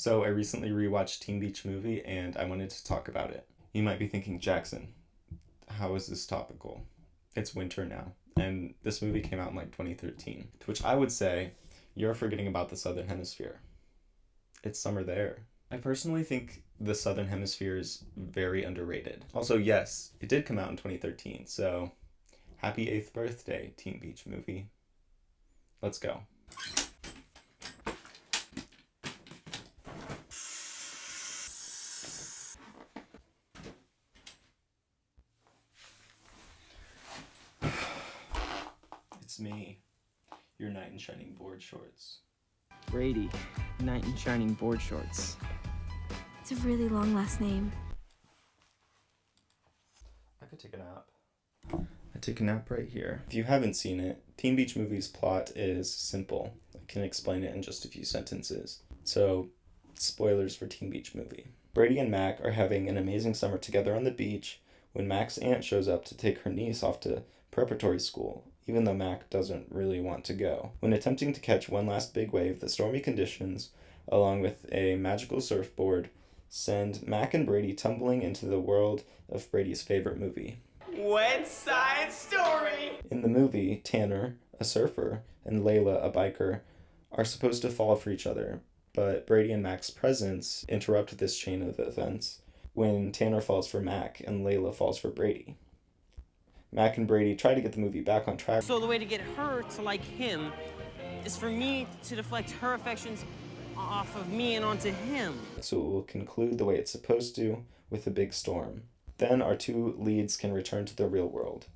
So I recently rewatched Teen Beach Movie and I wanted to talk about it. You might be thinking, Jackson, how is this topical? It's winter now, and this movie came out in like 2013. To which I would say, you're forgetting about the Southern Hemisphere. It's summer there. I personally think the Southern Hemisphere is very underrated. Also, yes, it did come out in 2013, so happy 8th birthday, Teen Beach Movie. Let's go. It's me, your knight in shining board shorts. Brady, knight in shining board shorts. It's a really long last name. I could take a nap. I take a nap right here. If you haven't seen it, Teen Beach Movie's plot is simple. I can explain it in just a few sentences. So, spoilers for Teen Beach Movie. Brady and Mac are having an amazing summer together on the beach when Mac's aunt shows up to take her niece off to preparatory school, even though Mac doesn't really want to go. When attempting to catch one last big wave, the stormy conditions, along with a magical surfboard, send Mac and Brady tumbling into the world of Brady's favorite movie, West Side Story! In the movie, Tanner, a surfer, and Layla, a biker, are supposed to fall for each other, but Brady and Mac's presence interrupt this chain of events when Tanner falls for Mac and Layla falls for Brady. Mac and Brady try to get the movie back on track. So the way to get her to like him is for me to deflect her affections off of me and onto him. So it will conclude the way it's supposed to, with a big storm. Then our two leads can return to the real world.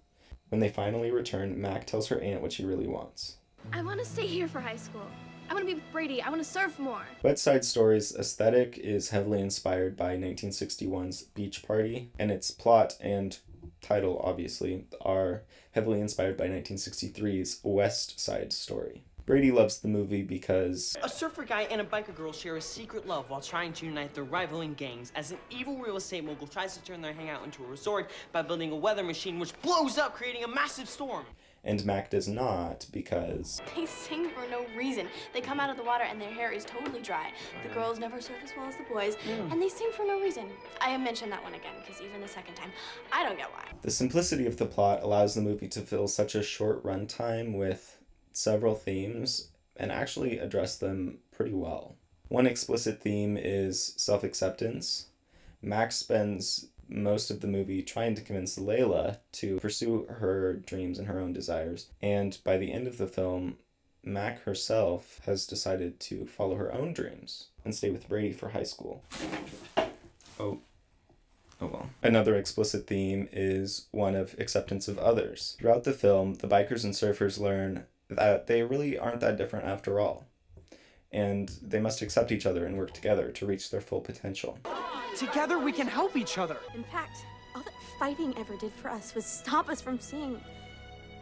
When they finally return, Mac tells her aunt what she really wants. I want to stay here for high school. I want to be with Brady. I want to surf more. West Side Story's aesthetic is heavily inspired by 1961's Beach Party, and its plot and title, obviously, are heavily inspired by 1963's West Side Story. Brady loves the movie because A surfer guy and a biker girl share a secret love while trying to unite their rivaling gangs as an evil real estate mogul tries to turn their hangout into a resort by building a weather machine which blows up, creating a massive storm. and Mac does not because They sing for no reason. They come out of the water and their hair is totally dry. The girls never surf as well as the boys, and they sing for no reason. I mentioned that one again, because even the second time, I don't get why. the simplicity of the plot allows the movie to fill such a short runtime with several themes and actually address them pretty well. One explicit theme is self-acceptance. Max spends most of the movie trying to convince Layla to pursue her dreams and her own desires, and by the end of the film, Mac herself has decided to follow her own dreams and stay with Brady for high school. Oh well. Another explicit theme is one of acceptance of others. Throughout the film, the bikers and surfers learn that they really aren't that different after all, and they must accept each other and work together to reach their full potential. Together we can help each other. In fact, all that fighting ever did for us was stop us from seeing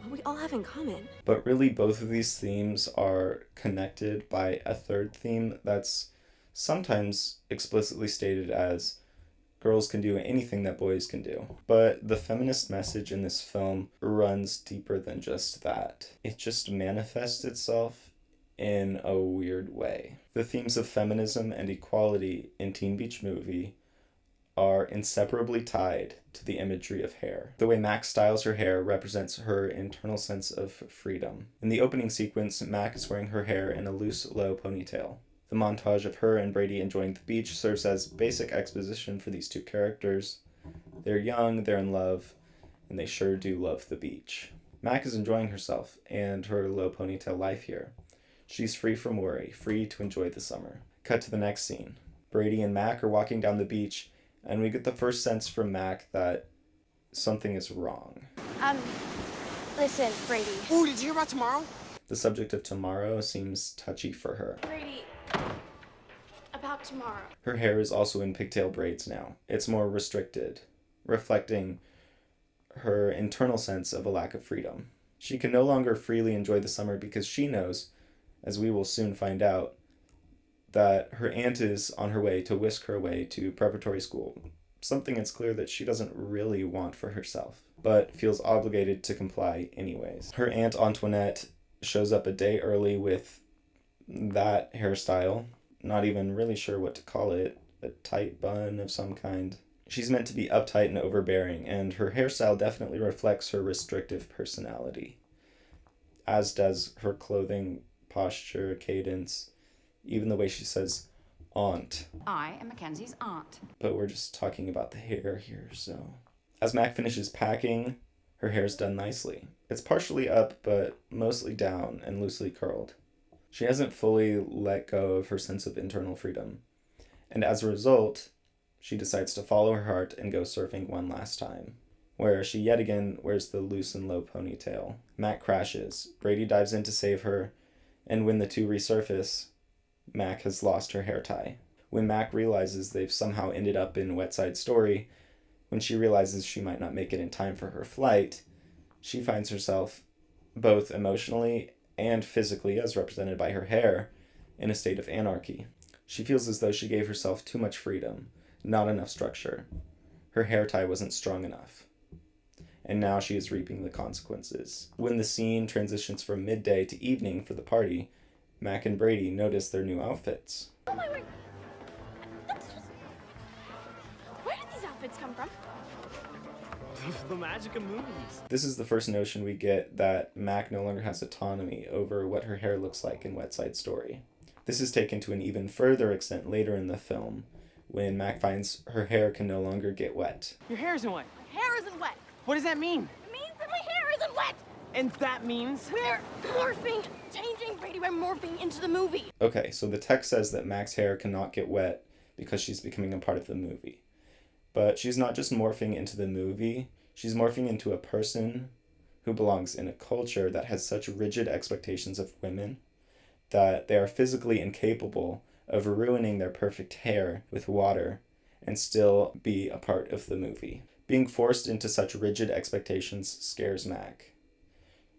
what we all have in common. But really, both of these themes are connected by a third theme that's sometimes explicitly stated as girls can do anything that boys can do. But the feminist message in this film runs deeper than just that. It just manifests itself in a weird way. The themes of feminism and equality in Teen Beach Movie are inseparably tied to the imagery of hair. The way Mac styles her hair represents her internal sense of freedom. In the opening sequence, Mac is wearing her hair in a loose, low ponytail. The montage of her and Brady enjoying the beach serves as basic exposition for these two characters. They're young, they're in love, and they sure do love the beach. Mac is enjoying herself and her low ponytail life here. She's free from worry, free to enjoy the summer. Cut to the next scene. Brady and Mac are walking down the beach, and we get the first sense from Mac that something is wrong. Listen, Brady. Ooh, did you hear about tomorrow? The subject of tomorrow seems touchy for her. Brady, about tomorrow. Her hair is also in pigtail braids now. It's more restricted, reflecting her internal sense of a lack of freedom. She can no longer freely enjoy the summer because she knows, as we will soon find out, that her aunt is on her way to whisk her away to preparatory school, something it's clear that she doesn't really want for herself, but feels obligated to comply anyways. Her aunt Antoinette shows up a day early with that hairstyle, not even really sure what to call it, a tight bun of some kind. She's meant to be uptight and overbearing, and her hairstyle definitely reflects her restrictive personality, as does her clothing, posture, cadence, even the way she says aunt. I am Mackenzie's aunt. But we're just talking about the hair here, so. As Mac finishes packing, her hair's done nicely. It's partially up, but mostly down and loosely curled. She hasn't fully let go of her sense of internal freedom, and as a result, she decides to follow her heart and go surfing one last time, where she yet again wears the loose and low ponytail. Mac crashes, Brady dives in to save her, and when the two resurface, Mac has lost her hair tie. When Mac realizes they've somehow ended up in Wet Side Story, when she realizes she might not make it in time for her flight, she finds herself, both emotionally and physically, as represented by her hair, in a state of anarchy. She feels as though she gave herself too much freedom, not enough structure. Her hair tie wasn't strong enough. And now she is reaping the consequences. When the scene transitions from midday to evening for the party, Mac and Brady notice their new outfits. Oh my word! Where did these outfits come from? The magic of movies. This is the first notion we get that Mac no longer has autonomy over what her hair looks like in Wet Side Story. This is taken to an even further extent later in the film, when Mac finds her hair can no longer get wet. Your hair isn't wet. My hair isn't wet. What does that mean? It means that my hair isn't wet. And that means... We're morphing. Changing, Brady. We're morphing into the movie. Okay, so the text says that Mac's hair cannot get wet because she's becoming a part of the movie. But she's not just morphing into the movie, she's morphing into a person who belongs in a culture that has such rigid expectations of women that they are physically incapable of ruining their perfect hair with water and still be a part of the movie. Being forced into such rigid expectations scares Mac.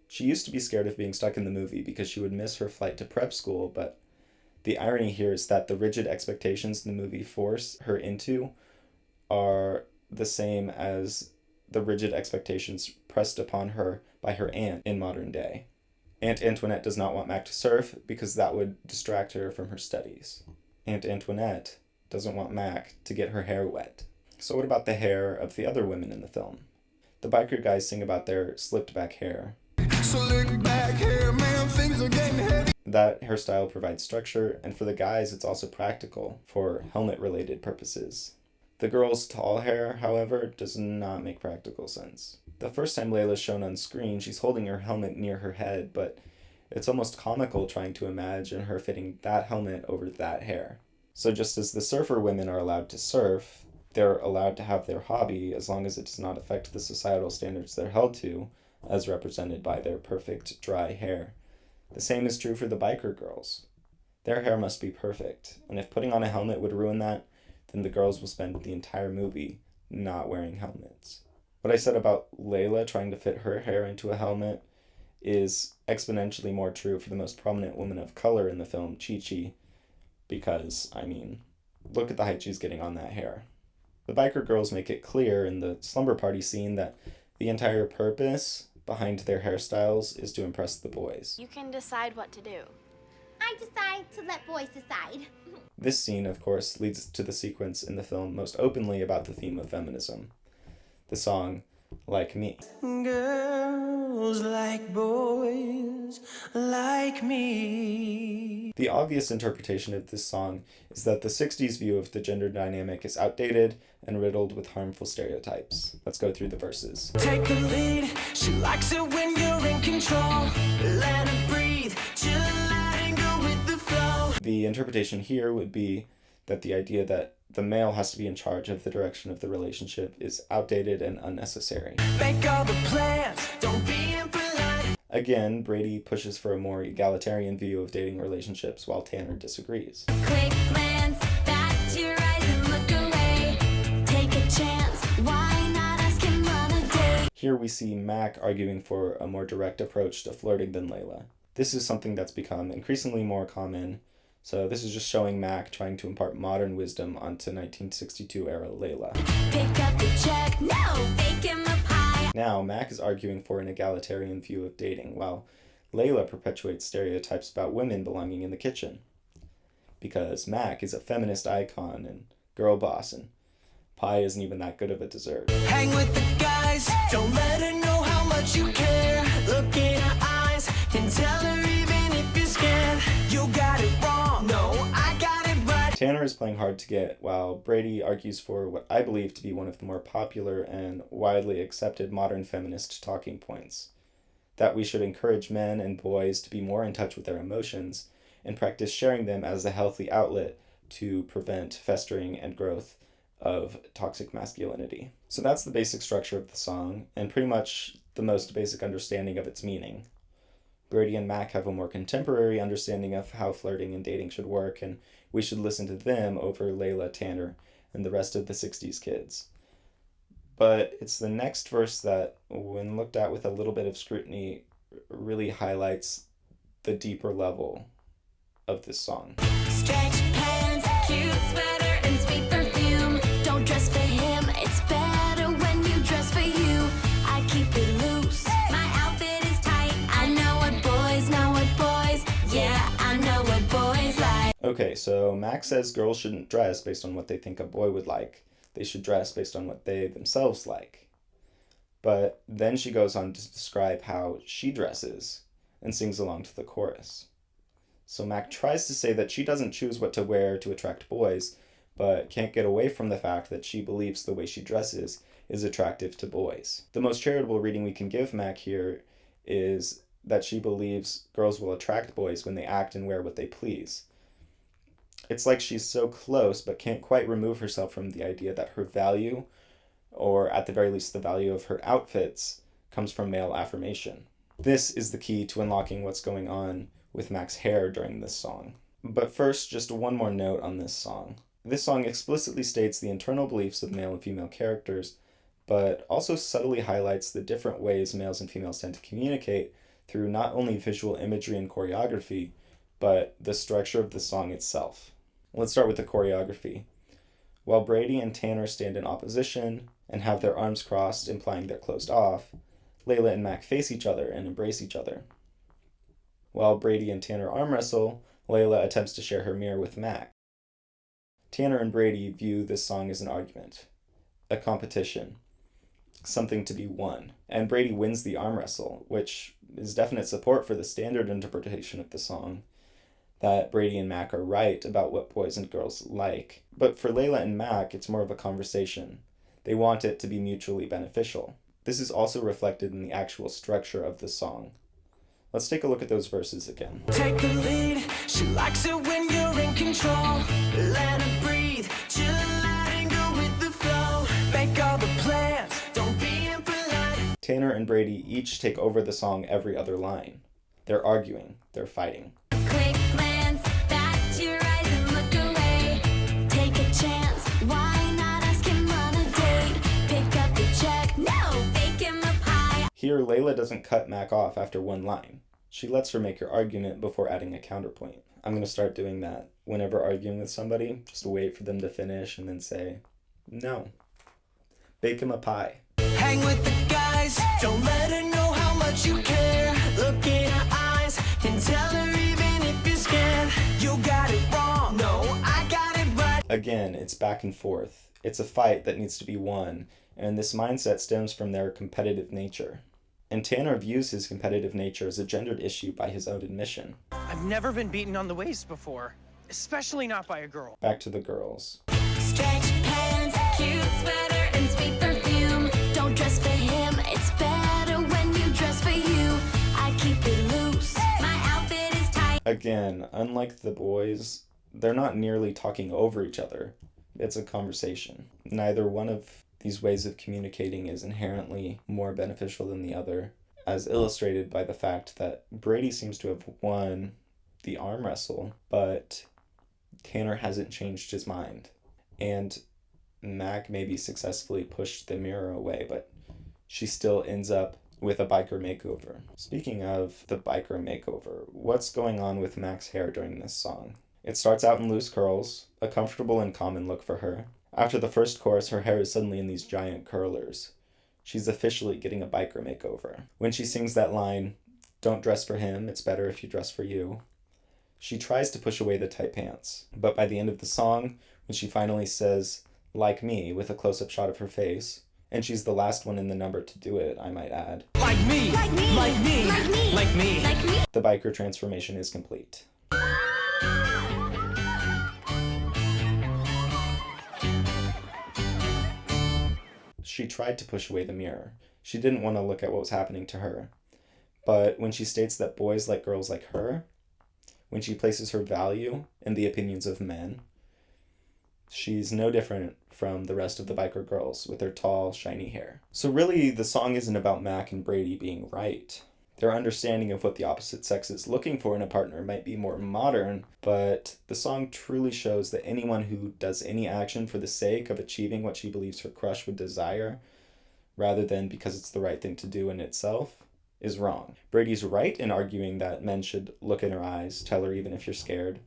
She used to be scared of being stuck in the movie because she would miss her flight to prep school, but the irony here is that the rigid expectations the movie force her into are the same as the rigid expectations pressed upon her by her aunt in modern day. Aunt Antoinette does not want Mac to surf because that would distract her from her studies. Aunt Antoinette doesn't want Mac to get her hair wet. So what about the hair of the other women in the film? The biker guys sing about their slicked back hair. Slick back hair, man, things are getting heavy. That hairstyle provides structure, and for the guys it's also practical for helmet-related purposes. The girl's tall hair, however, does not make practical sense. The first time Layla's shown on screen, she's holding her helmet near her head, but it's almost comical trying to imagine her fitting that helmet over that hair. So just as the surfer women are allowed to surf, they're allowed to have their hobby as long as it does not affect the societal standards they're held to, as represented by their perfect dry hair. The same is true for the biker girls. Their hair must be perfect, and if putting on a helmet would ruin that, then the girls will spend the entire movie not wearing helmets. What I said about Layla trying to fit her hair into a helmet is exponentially more true for the most prominent woman of color in the film, Chi-Chi, because, I mean, look at the height she's getting on that hair. The biker girls make it clear in the slumber party scene that the entire purpose behind their hairstyles is to impress the boys. You can decide what to do. I decide to let boys decide. This scene, of course, leads to the sequence in the film most openly about the theme of feminism. The song, Like Me. Girls like boys like me. The obvious interpretation of this song is that the 60s view of the gender dynamic is outdated and riddled with harmful stereotypes. Let's go through the verses. Take a lead, she likes it when you're in control. Let her breathe, chill out and go with the flow. The interpretation here would be that the idea that the male has to be in charge of the direction of the relationship is outdated and unnecessary. Make all the plans, don't be impolite. Again, Brady pushes for a more egalitarian view of dating relationships while Tanner disagrees. Quick glance, bat your eyes and look away. Take a chance, why not ask him on a date? Here we see Mac arguing for a more direct approach to flirting than Layla. This is something that's become increasingly more common. So this is just showing Mac trying to impart modern wisdom onto 1962 era Layla. Pick up the check, no, bake him a pie. Now Mac is arguing for an egalitarian view of dating, while Layla perpetuates stereotypes about women belonging in the kitchen. because Mac is a feminist icon and girl boss, and pie isn't even that good of a dessert. Hang with the guys, don't let her know how much you care. Look in her eyes and tell her even if you're scared. You got it wrong, no, I got it right. Tanner is playing hard to get, while Brady argues for what I believe to be one of the more popular and widely accepted modern feminist talking points: that we should encourage men and boys to be more in touch with their emotions and practice sharing them as a healthy outlet to prevent festering and growth of toxic masculinity. So that's the basic structure of the song, and pretty much the most basic understanding of its meaning. Brady and Mac have a more contemporary understanding of how flirting and dating should work, and we should listen to them over Layla, Tanner, and the rest of the 60s kids. But it's the next verse that, when looked at with a little bit of scrutiny, really highlights the deeper level of this song. Stretch pants, cute sweater, and sweet perfume. Don't dress for him, it's better when you dress for you. I keep it loose, my outfit is tight. I know what boys, yeah, I know what boys like. Okay, so Max says girls shouldn't dress based on what they think a boy would like. They should dress based on what they themselves like. But then she goes on to describe how she dresses and sings along to the chorus. So Mac tries to say that she doesn't choose what to wear to attract boys, but can't get away from the fact that she believes the way she dresses is attractive to boys. The most charitable reading we can give Mac here is that she believes girls will attract boys when they act and wear what they please. It's like she's so close but can't quite remove herself from the idea that her value, or at the very least the value of her outfits, comes from male affirmation. This is the key to unlocking what's going on with Mac's hair during this song. But first, just one more note on this song. This song explicitly states the internal beliefs of male and female characters, but also subtly highlights the different ways males and females tend to communicate through not only visual imagery and choreography, but the structure of the song itself. Let's start with the choreography. While Brady and Tanner stand in opposition and have their arms crossed, implying they're closed off, Layla and Mac face each other and embrace each other. While Brady and Tanner arm wrestle, Layla attempts to share her mirror with Mac. Tanner and Brady view this song as an argument, a competition, something to be won, and Brady wins the arm wrestle, which is definite support for the standard interpretation of the song, that Brady and Mac are right about what boys and girls like. But for Layla and Mac, it's more of a conversation. They want it to be mutually beneficial. This is also reflected in the actual structure of the song. Let's take a look at those verses again. Take a lead, she likes it when you're in control. Let her breathe, chill and go with the flow. Make all the plans, don't be impolite. Tanner and Brady each take over the song every other line. They're arguing, they're fighting. Quick glance, back to your eyes and look away. Take a chance, why not ask him on a date? Pick up the check, no, bake him a pie. Here, Layla doesn't cut Mac off after one line. She lets her make her argument before adding a counterpoint. I'm going to start doing that. Whenever arguing with somebody, just wait for them to finish and then say, no. Bake him a pie. Hang with the guys, don't let her know how much you care. Look in her eyes and tell her even if you're scared. You got it wrong, no, I got it right. Again, it's back and forth. It's a fight that needs to be won, and this mindset stems from their competitive nature. And Tanner views his competitive nature as a gendered issue by his own admission. I've never been beaten on the waist before, especially not by a girl. Back to the girls. Stretch pants, cute sweater, and sweet perfume. Don't dress for him, it's better when you dress for you. I keep it loose, my outfit is tight. Again, unlike the boys, they're not nearly talking over each other. It's a conversation. Neither one of these ways of communicating is inherently more beneficial than the other, as illustrated by the fact that Brady seems to have won the arm wrestle, but Tanner hasn't changed his mind. And Mac maybe successfully pushed the mirror away, but she still ends up with a biker makeover. Speaking of the biker makeover, what's going on with Mac's hair during this song? It starts out in loose curls, a comfortable and common look for her. After the first chorus, her hair is suddenly in these giant curlers. She's officially getting a biker makeover. When she sings that line, "Don't dress for him, it's better if you dress for you," She tries to push away the tight pants, but by the end of the song, when she finally says, "like me," with a close-up shot of her face, and she's the last one in the number to do it, I might add. Like me, Like me. like me, Like me. like me. Like me. The biker transformation is complete. She tried to push away the mirror. She didn't want to look at what was happening to her. But when she states that boys like girls like her, when she places her value in the opinions of men, she's no different from the rest of the biker girls with their tall, shiny hair. So really, the song isn't about Mac and Brady being right. Their understanding of what the opposite sex is looking for in a partner might be more modern, but the song truly shows that anyone who does any action for the sake of achieving what she believes her crush would desire, rather than because it's the right thing to do in itself, is wrong. Brady's right in arguing that men should look in her eyes, tell her even if you're scared.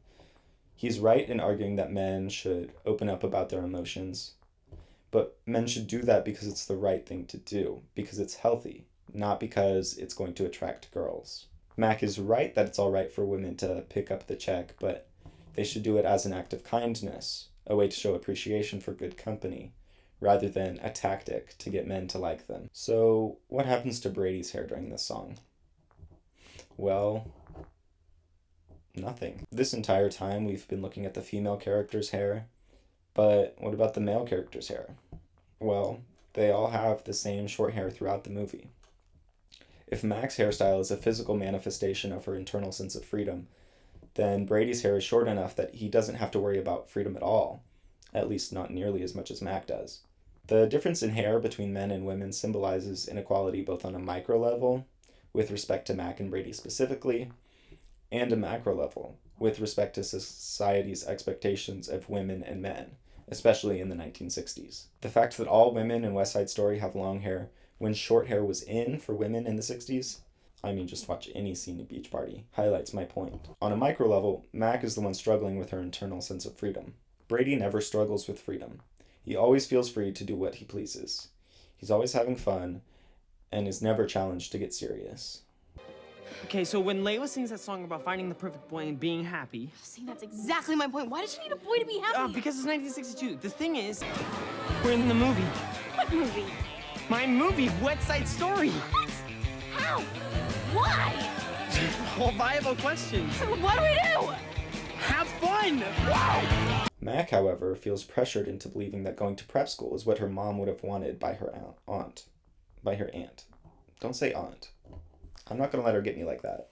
He's right in arguing that men should open up about their emotions. But men should do that because it's the right thing to do, because it's healthy, not because it's going to attract girls. Mac is right that it's all right for women to pick up the check, but they should do it as an act of kindness, a way to show appreciation for good company, rather than a tactic to get men to like them. So, what happens to Brady's hair during this song? Well, nothing. This entire time we've been looking at the female character's hair, but what about the male character's hair? Well, they all have the same short hair throughout the movie. If Mac's hairstyle is a physical manifestation of her internal sense of freedom, then Brady's hair is short enough that he doesn't have to worry about freedom at all, at least not nearly as much as Mac does. The difference in hair between men and women symbolizes inequality both on a micro level, with respect to Mac and Brady specifically, and a macro level, with respect to society's expectations of women and men, especially in the 1960s. The fact that all women in West Side Story have long hair when short hair was in for women in the 60s, I mean, just watch any scene at Beach Party, highlights my point. On a micro level, Mac is the one struggling with her internal sense of freedom. Brady never struggles with freedom. He always feels free to do what he pleases. He's always having fun, and is never challenged to get serious. Okay, so when Layla sings that song about finding the perfect boy and being happy... See, that's exactly my point. Why does she need a boy to be happy? because it's 1962. The thing is, we're in the movie. What movie? My movie, West Side Story. What? How? Why? All viable questions. What do we do? Have fun! Mac, however, feels pressured into believing that going to prep school is what her mom would have wanted by her aunt. By her aunt. Don't say aunt. I'm not going to let her get me like that.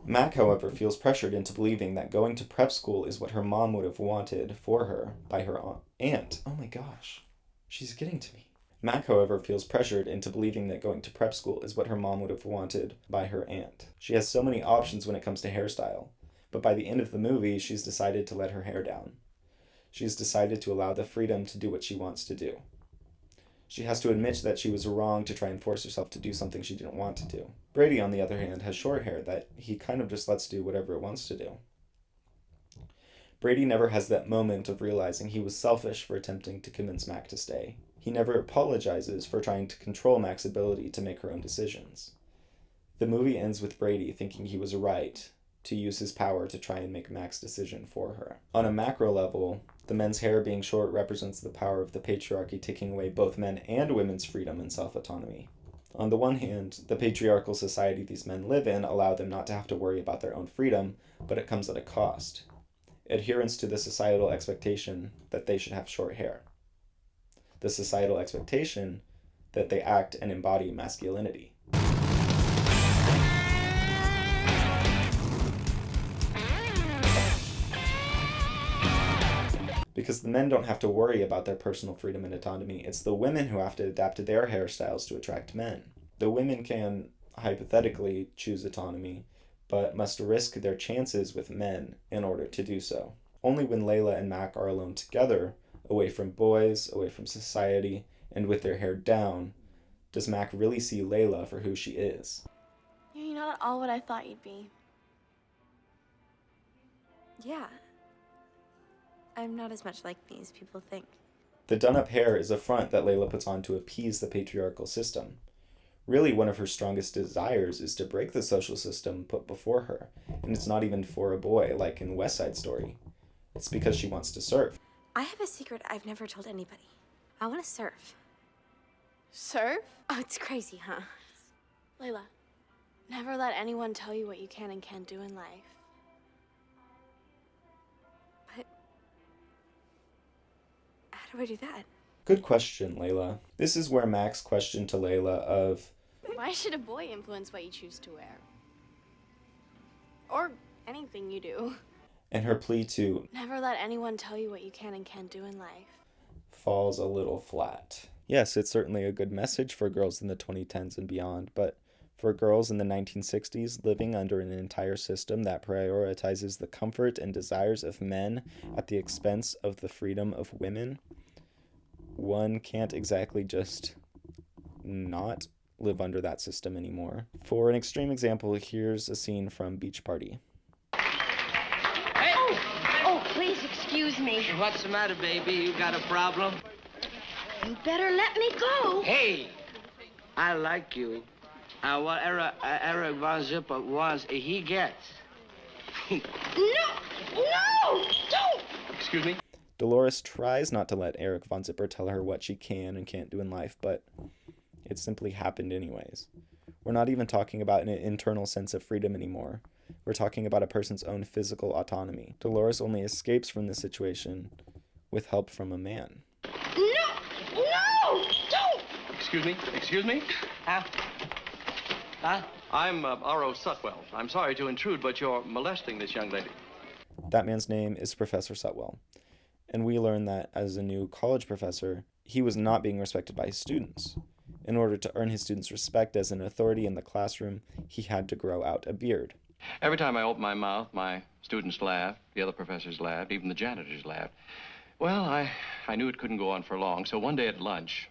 Mac, however, feels pressured into believing that going to prep school is what her mom would have wanted for her by her aunt. Oh my gosh. She's getting to me. Mac, however, feels pressured into believing that going to prep school is what her mom would have wanted by her aunt. She has so many options when it comes to hairstyle, but by the end of the movie, she's decided to let her hair down. She's decided to allow the freedom to do what she wants to do. She has to admit that she was wrong to try and force herself to do something she didn't want to do. Brady, on the other hand, has short hair that he kind of just lets do whatever it wants to do. Brady never has that moment of realizing he was selfish for attempting to convince Mac to stay. He never apologizes for trying to control Mac's ability to make her own decisions. The movie ends with Brady thinking he was right to use his power to try and make Mac's decision for her. On a macro level, the men's hair being short represents the power of the patriarchy taking away both men and women's freedom and self-autonomy. On the one hand, the patriarchal society these men live in allow them not to have to worry about their own freedom, but it comes at a cost. Adherence to the societal expectation that they should have short hair. The societal expectation that they act and embody masculinity. Because the men don't have to worry about their personal freedom and autonomy, it's the women who have to adapt to their hairstyles to attract men. The women can, hypothetically, choose autonomy, but must risk their chances with men in order to do so. Only when Layla and Mac are alone together, away from boys, away from society, and with their hair down, does Mac really see Layla for who she is. You're not at all what I thought you'd be. Yeah. I'm not as much like me as people think. The done-up hair is a front that Layla puts on to appease the patriarchal system. Really, one of her strongest desires is to break the social system put before her. And it's not even for a boy, like in West Side Story. It's because she wants to surf. I have a secret I've never told anybody. I want to surf. Surf? Oh, it's crazy, huh? Layla, never let anyone tell you what you can and can't do in life. But how do I do that? Good question, Layla. This is where Mac's question to Layla of, Why should a boy influence what you choose to wear? Or anything you do. and her plea to, Never let anyone tell you what you can and can't do in life. falls a little flat. Yes, it's certainly a good message for girls in the 2010s and beyond, but for girls in the 1960s living under an entire system that prioritizes the comfort and desires of men at the expense of the freedom of women, one can't exactly just not live under that system anymore. For an extreme example, here's a scene from Beach Party. Hey! Oh, please excuse me. What's the matter, baby? You got a problem? You better let me go. Hey, I like you. What Eric Von Zipper wants, he gets. No, don't. Excuse me? Dolores tries not to let Eric Von Zipper tell her what she can and can't do in life, but it simply happened anyways. We're not even talking about an internal sense of freedom anymore. We're talking about a person's own physical autonomy. Dolores only escapes from this situation with help from a man. No, don't. Excuse me? Excuse me? Huh? I'm R.O. Sutwell. I'm sorry to intrude, but you're molesting this young lady. That man's name is Professor Sutwell. And we learn that as a new college professor, he was not being respected by his students. In order to earn his students' respect as an authority in the classroom, he had to grow out a beard. Every time I opened my mouth, my students laughed, the other professors laughed, even the janitors laughed. Well, I knew it couldn't go on for long, so one day at lunch,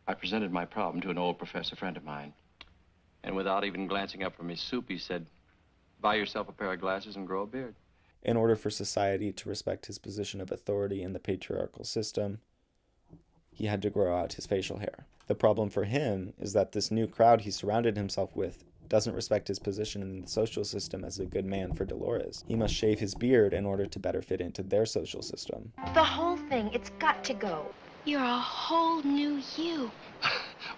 I presented my problem to an old professor friend of mine. And without even glancing up from his soup, he said, "Buy yourself a pair of glasses and grow a beard." In order for society to respect his position of authority in the patriarchal system, he had to grow out his facial hair. The problem for him is that this new crowd he surrounded himself with doesn't respect his position in the social system as a good man for Dolores. He must shave his beard in order to better fit into their social system. The whole thing, it's got to go. You're a whole new you.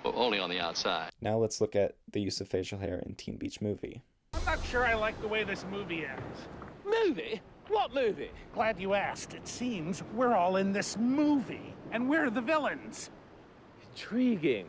Well, only on the outside. Now let's look at the use of facial hair in Teen Beach Movie. I'm not sure I like the way this movie ends. Movie? What movie? Glad you asked. It seems we're all in this movie, and we're the villains. Intriguing.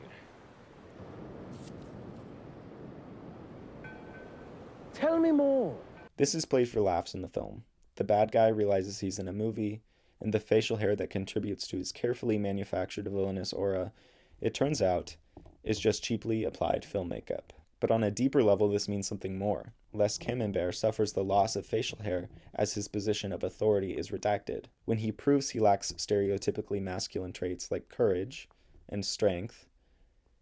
Tell me more. This is played for laughs in the film. The bad guy realizes he's in a movie, and the facial hair that contributes to his carefully manufactured villainous aura, it turns out, is just cheaply applied film makeup. But on a deeper level, this means something more. Les Camembert suffers the loss of facial hair as his position of authority is redacted. When he proves he lacks stereotypically masculine traits like courage and strength,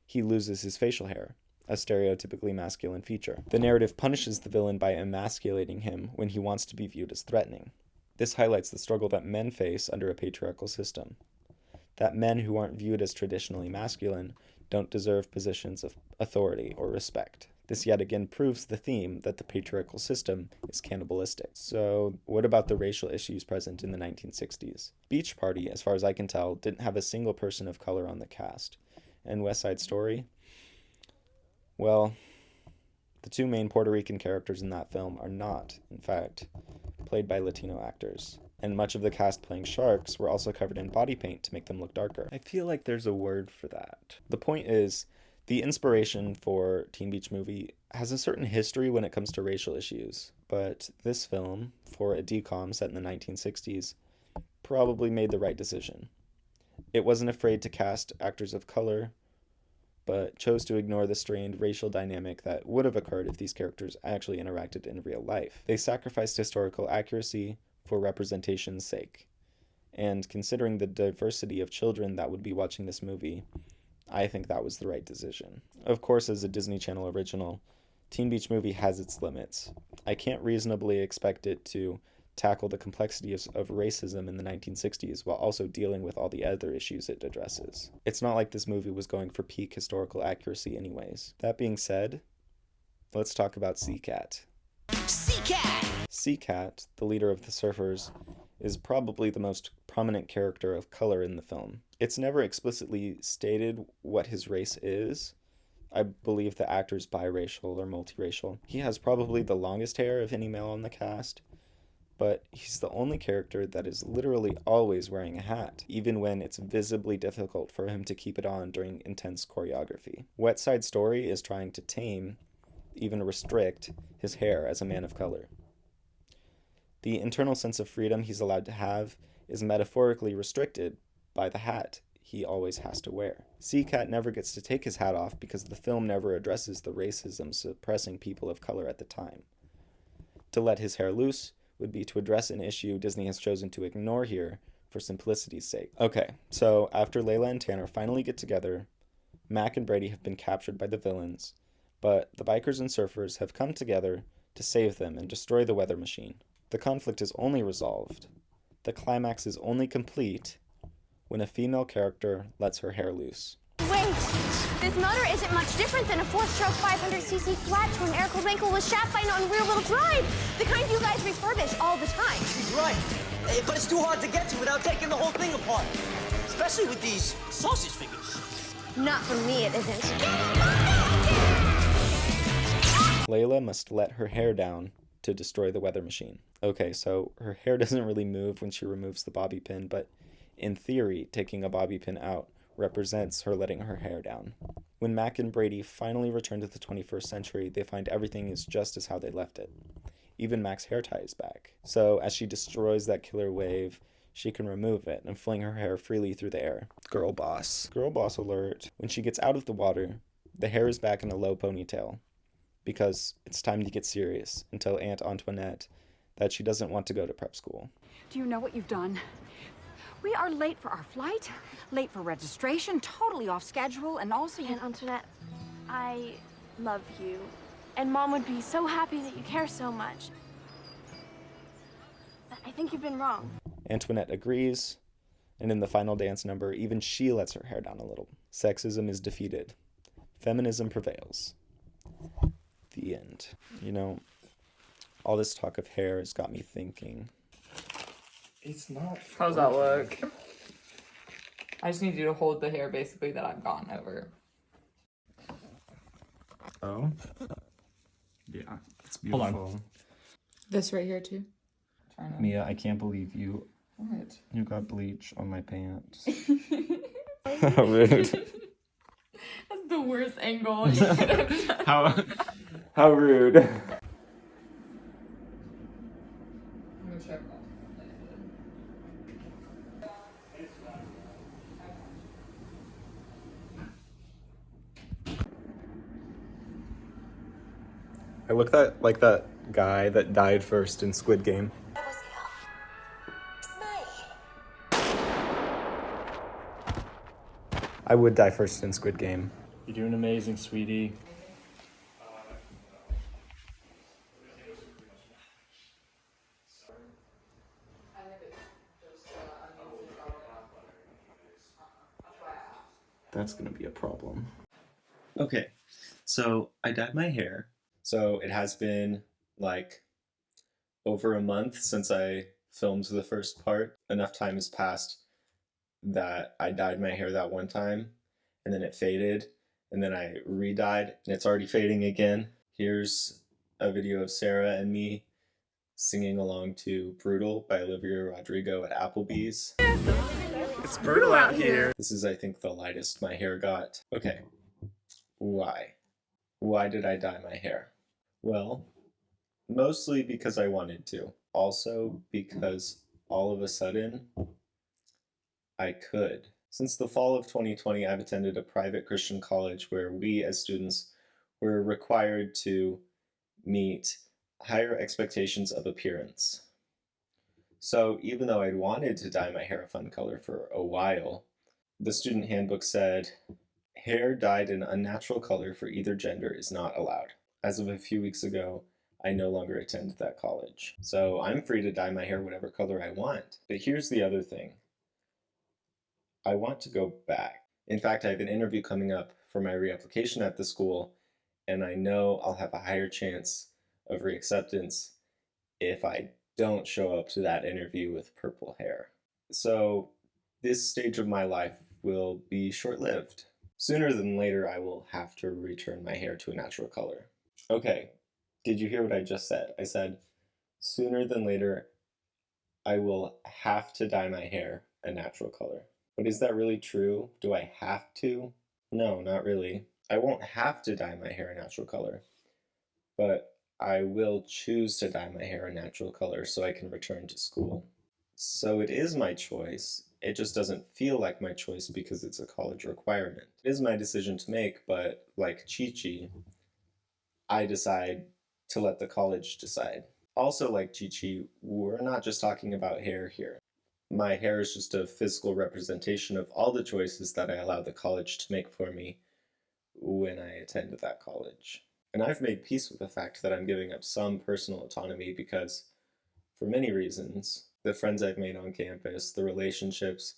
he loses his facial hair, a stereotypically masculine feature. The narrative punishes the villain by emasculating him when he wants to be viewed as threatening. This highlights the struggle that men face under a patriarchal system. That men who aren't viewed as traditionally masculine don't deserve positions of authority or respect. This yet again proves the theme that the patriarchal system is cannibalistic. So what about the racial issues present in the 1960s? Beach Party, as far as I can tell, didn't have a single person of color on the cast. And West Side Story? Well, the two main Puerto Rican characters in that film are not, in fact, played by Latino actors. And much of the cast playing sharks were also covered in body paint to make them look darker. I feel like there's a word for that. The point is, the inspiration for Teen Beach Movie has a certain history when it comes to racial issues, but this film, for a DCOM set in the 1960s, probably made the right decision. It wasn't afraid to cast actors of color, but chose to ignore the strained racial dynamic that would have occurred if these characters actually interacted in real life. They sacrificed historical accuracy for representation's sake. And considering the diversity of children that would be watching this movie, I think that was the right decision. Of course, as a Disney Channel original, Teen Beach Movie has its limits. I can't reasonably expect it to tackle the complexities of racism in the 1960s while also dealing with all the other issues it addresses. It's not like this movie was going for peak historical accuracy anyways. That being said, let's talk about Seacat. Seacat, the leader of the Surfers, is probably the most prominent character of color in the film. It's never explicitly stated what his race is. I believe the actor's biracial or multiracial. He has probably the longest hair of any male on the cast, but he's the only character that is literally always wearing a hat, even when it's visibly difficult for him to keep it on during intense choreography. West Side Story is trying to tame, even restrict, his hair as a man of color. The internal sense of freedom he's allowed to have is metaphorically restricted by the hat he always has to wear. Seacat never gets to take his hat off because the film never addresses the racism suppressing people of color at the time. To let his hair loose would be to address an issue Disney has chosen to ignore here for simplicity's sake. Okay, so after Layla and Tanner finally get together, Mac and Brady have been captured by the villains, but the bikers and surfers have come together to save them and destroy the weather machine. The conflict is only resolved, the climax is only complete, when a female character lets her hair loose. Wait! This motor isn't much different than a 4-stroke 500cc flat to an air-cooled ankle with shaft bind on rear-wheel drive! The kind you guys refurbish all the time. She's right. But it's too hard to get to without taking the whole thing apart. Especially with these sausage fingers. Not for me, it isn't. Layla must let her hair down to destroy the weather machine. Okay, so her hair doesn't really move when she removes the bobby pin, but in theory, taking a bobby pin out represents her letting her hair down. When Mac and Brady finally return to the 21st century, they find everything is just as how they left it. Even Mac's hair tie is back. So as she destroys that killer wave, she can remove it and fling her hair freely through the air. Girl boss. Girl boss alert. When she gets out of the water, the hair is back in a low ponytail, because it's time to get serious and tell Aunt Antoinette that she doesn't want to go to prep school. Do you know what you've done? We are late for our flight, late for registration, totally off schedule, and also Aunt Antoinette, I love you. And Mom would be so happy that you care so much. But I think you've been wrong. Antoinette agrees, and in the final dance number, even she lets her hair down a little. Sexism is defeated. Feminism prevails. The end. You know, all this talk of hair has got me thinking. It's not. How's that look? I just need you to hold the hair basically that I've gone over. Oh? Yeah, it's beautiful. Hold on. This right here too? Mia, I can't believe you. What? You got bleach on my pants. How rude. That's the worst angle you could have done. How rude. I'm gonna check off. I look like that guy that died first in Squid Game. I would die first in Squid Game. You're doing amazing, sweetie. That's gonna be a problem. Okay, so I dyed my hair. So it has been like over a month since I filmed the first part. Enough time has passed that I dyed my hair that one time and then it faded and then I re-dyed and it's already fading again. Here's a video of Sarah and me singing along to Brutal by Olivia Rodrigo at Applebee's. It's brutal out here. This is, I think, the lightest my hair got. Okay, why? Why did I dye my hair? Well, mostly because I wanted to. Also because all of a sudden, I could. Since the fall of 2020, I've attended a private Christian college where we as students were required to meet higher expectations of appearance. So even though I'd wanted to dye my hair a fun color for a while, the student handbook said, hair dyed an unnatural color for either gender is not allowed. As of a few weeks ago, I no longer attend that college. So I'm free to dye my hair whatever color I want. But here's the other thing. I want to go back. In fact, I have an interview coming up for my reapplication at the school, and I know I'll have a higher chance of reacceptance if I don't show up to that interview with purple hair. So this stage of my life will be short-lived. Sooner than later, I will have to return my hair to a natural color. Okay, did you hear what I just said? I said, sooner than later, I will have to dye my hair a natural color. But is that really true? Do I have to? No, not really. I won't have to dye my hair a natural color, but I will choose to dye my hair a natural color so I can return to school. So it is my choice. It just doesn't feel like my choice because it's a college requirement. It is my decision to make, but like Chi-Chi, I decide to let the college decide. Also like Chi-Chi, we're not just talking about hair here. My hair is just a physical representation of all the choices that I allow the college to make for me when I attend that college. And I've made peace with the fact that I'm giving up some personal autonomy because, for many reasons, the friends I've made on campus, the relationships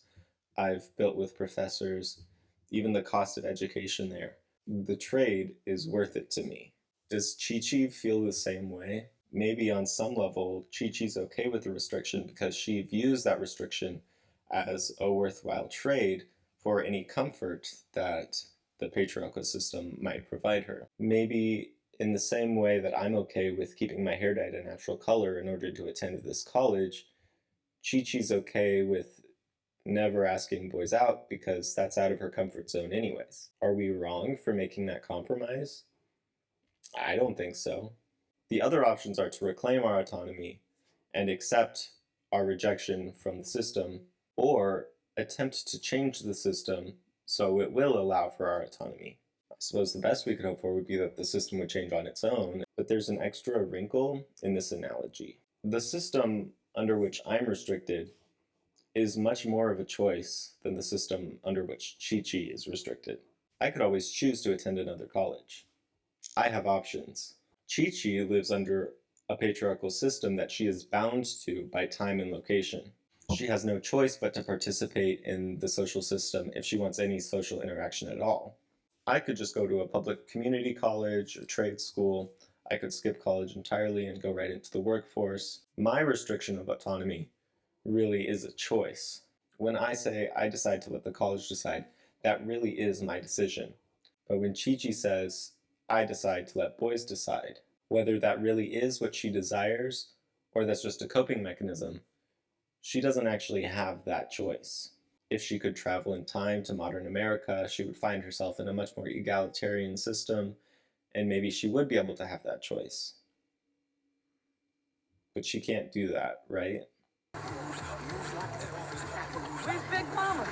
I've built with professors, even the cost of education there, the trade is worth it to me. Does Chi-Chi feel the same way? Maybe on some level, Chi-Chi's okay with the restriction because she views that restriction as a worthwhile trade for any comfort that the patriarchal system might provide her. Maybe in the same way that I'm okay with keeping my hair dyed a natural color in order to attend this college, Chi-Chi's okay with never asking boys out because that's out of her comfort zone anyways. Are we wrong for making that compromise? I don't think so. The other options are to reclaim our autonomy and accept our rejection from the system, or attempt to change the system so it will allow for our autonomy. I suppose the best we could hope for would be that the system would change on its own, but there's an extra wrinkle in this analogy. The system under which I'm restricted is much more of a choice than the system under which Chi-Chi is restricted. I could always choose to attend another college. I have options. Chi-Chi lives under a patriarchal system that she is bound to by time and location. She has no choice but to participate in the social system if she wants any social interaction at all. I could just go to a public community college, a trade school. I could skip college entirely and go right into the workforce. My restriction of autonomy really is a choice. When I say I decide to let the college decide, that really is my decision. But when Chi-Chi says, I decide to let boys decide, whether that really is what she desires or that's just a coping mechanism, she doesn't actually have that choice. If she could travel in time to modern America, she would find herself in a much more egalitarian system, and maybe she would be able to have that choice. But she can't do that, right? Where's Big Mama?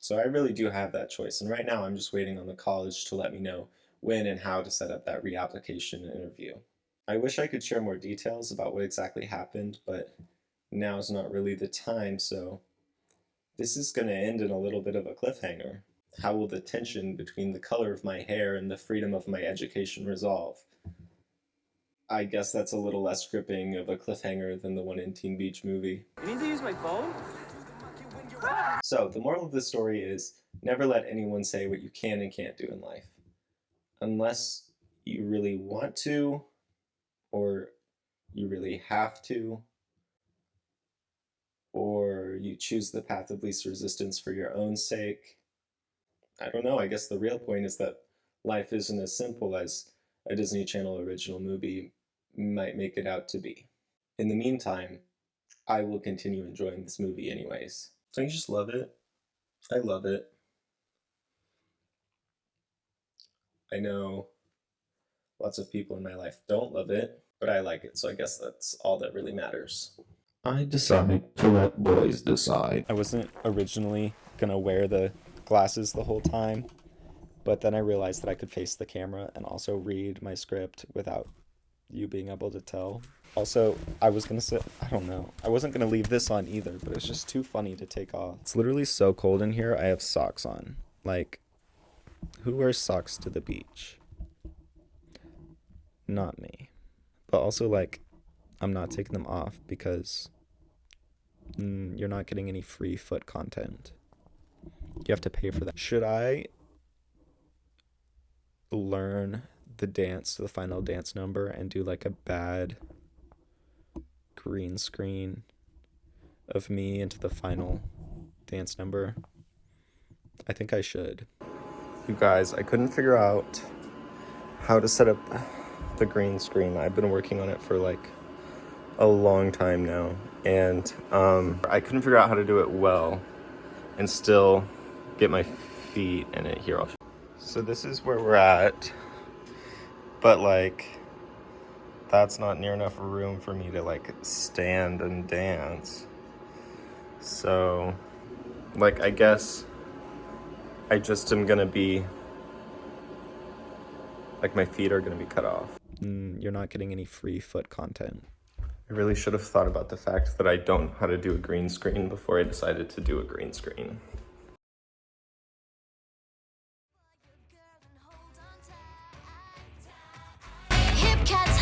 So I really do have that choice, and right now I'm just waiting on the college to let me know when and how to set up that reapplication interview. I wish I could share more details about what exactly happened, but now's not really the time, so this is going to end in a little bit of a cliffhanger. How will the tension between the color of my hair and the freedom of my education resolve? I guess that's a little less gripping of a cliffhanger than the one in Teen Beach Movie. You need to use my phone? So, the moral of this story is never let anyone say what you can and can't do in life. Unless you really want to, or you really have to, or you choose the path of least resistance for your own sake. I don't know, I guess the real point is that life isn't as simple as a Disney Channel original movie might make it out to be. In the meantime, I will continue enjoying this movie anyways. Don't you just love it? I love it. I know lots of people in my life don't love it, but I like it, so I guess that's all that really matters. I decide to let boys decide. I wasn't originally gonna wear the glasses the whole time, but then I realized that I could face the camera and also read my script without you being able to tell. Also, I was gonna say, I don't know. I wasn't gonna leave this on either, but it's just too funny to take off. It's literally so cold in here, I have socks on. Like, who wears socks to the beach? Not me. But also, like, I'm not taking them off because you're not getting any free foot content. You have to pay for that. Should I learn the dance to the final dance number and do like a bad green screen of me into the final dance number? I think I should. You guys, I couldn't figure out how to set up the green screen. I've been working on it for like a long time now, and I couldn't figure out how to do it well and still get my feet in it. Here, so this is where we're at, but like that's not near enough room for me to like stand and dance. So like I guess I just am gonna be like, my feet are gonna be cut off. You're not getting any free foot content. I really should have thought about the fact that I don't know how to do a green screen before I decided to do a green screen. Hip cats